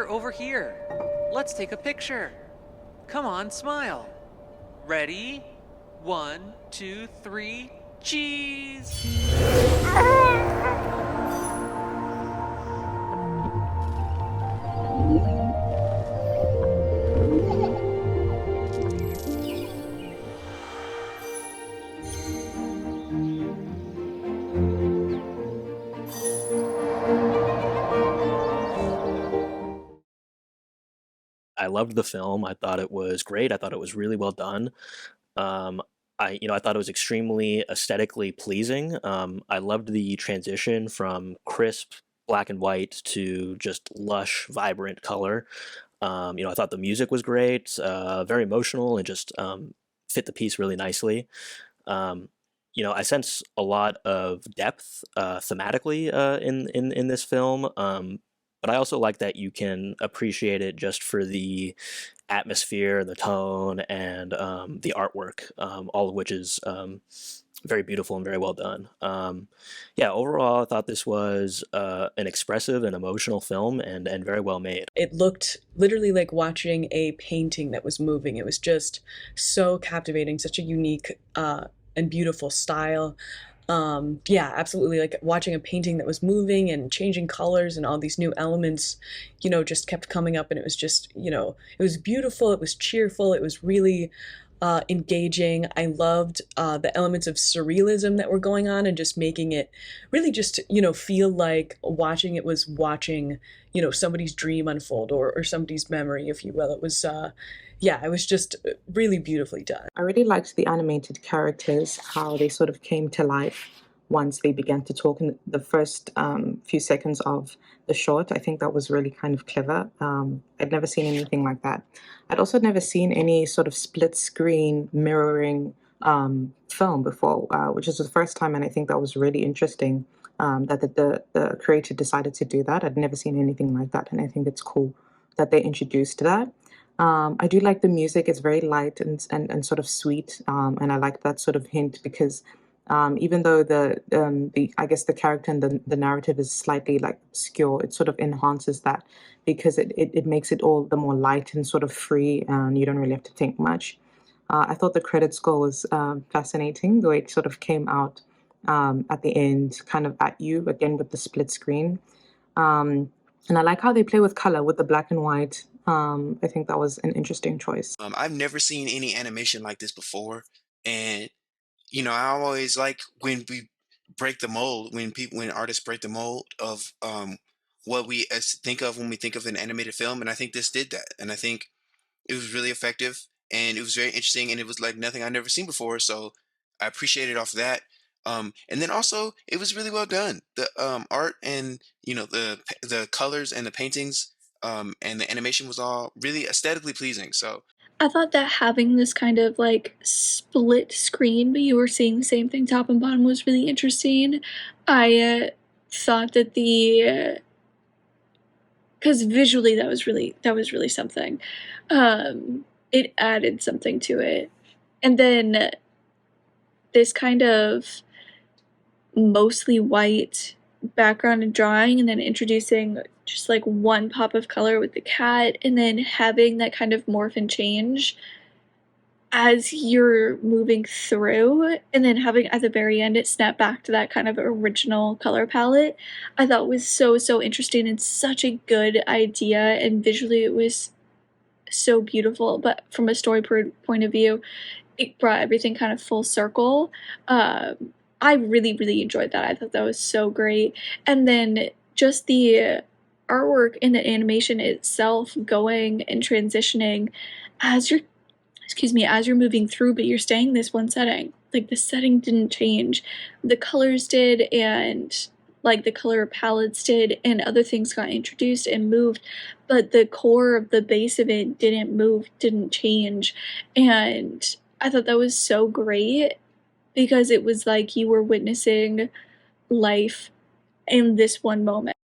over here. Let's take a picture. Come on, smile. Ready? 1, 2, 3, cheese! I loved the film. I thought it was great. I thought it was really well done. Um, I thought it was extremely aesthetically pleasing. I loved the transition from crisp black and white to just lush, vibrant color. I thought the music was great, very emotional, and just fit the piece really nicely. Um, I sense a lot of depth thematically in this film. But I also like that you can appreciate it just for the atmosphere and the tone and the artwork, all of which is very beautiful and very well done. Yeah, overall, I thought this was an expressive and emotional film and very well made. It looked literally like watching a painting that was moving. It was just so captivating, such a unique and beautiful style. Yeah, absolutely. Like watching a painting that was moving and changing colors and all these new elements, just kept coming up. And it was just, it was beautiful. It was cheerful. It was really engaging. I loved the elements of surrealism that were going on and just making it really just, feel like watching it was watching, somebody's dream unfold or somebody's memory, if you will. It was, yeah, it was just really beautifully done. I really liked the animated characters, how they sort of came to life once they began to talk in the first few seconds of the short. I think that was really kind of clever. I'd never seen anything like that. I'd also never seen any sort of split screen mirroring film before, which is the first time, and I think that was really interesting that the creator decided to do that. I'd never seen anything like that, and I think it's cool that they introduced that. I do like the music. It's very light and sort of sweet, and I like that sort of hint because even though the I guess the character and the narrative is slightly like obscure, it sort of enhances that because it makes it all the more light and sort of free, and you don't really have to think much. I thought the credit score was fascinating, the way it sort of came out at the end, kind of at you again with the split screen. Um, and I like how they play with color with the black and white. I think that was an interesting choice. I've never seen any animation like this before, and I always like when we break the mold, when artists break the mold of what we think of when we think of an animated film, and I think this did that, and I think it was really effective, and it was very interesting, and it was like nothing I've never seen before, so I appreciate it off that. And then also, it was really well done. The art and the colors and the paintings, and the animation was all really aesthetically pleasing. So I thought that having this kind of like split screen, but you were seeing the same thing top and bottom was really interesting. I thought that because visually that was really something. It added something to it, and then this kind of mostly white background and drawing, and then introducing just like one pop of color with the cat, and then having that kind of morph and change as you're moving through, and then having at the very end it snap back to that kind of original color palette, I thought was so interesting and such a good idea, and visually it was so beautiful. But from a story point of view, it brought everything kind of full circle. I really enjoyed that. I thought that was so great. And then just the artwork and the animation itself going and transitioning as you're as you're moving through, but you're staying in this one setting. Like the setting didn't change. The colors did, and like the color palettes did, and other things got introduced and moved, but the core of the base of it didn't move, didn't change. And I thought that was so great because it was like you were witnessing life in this one moment.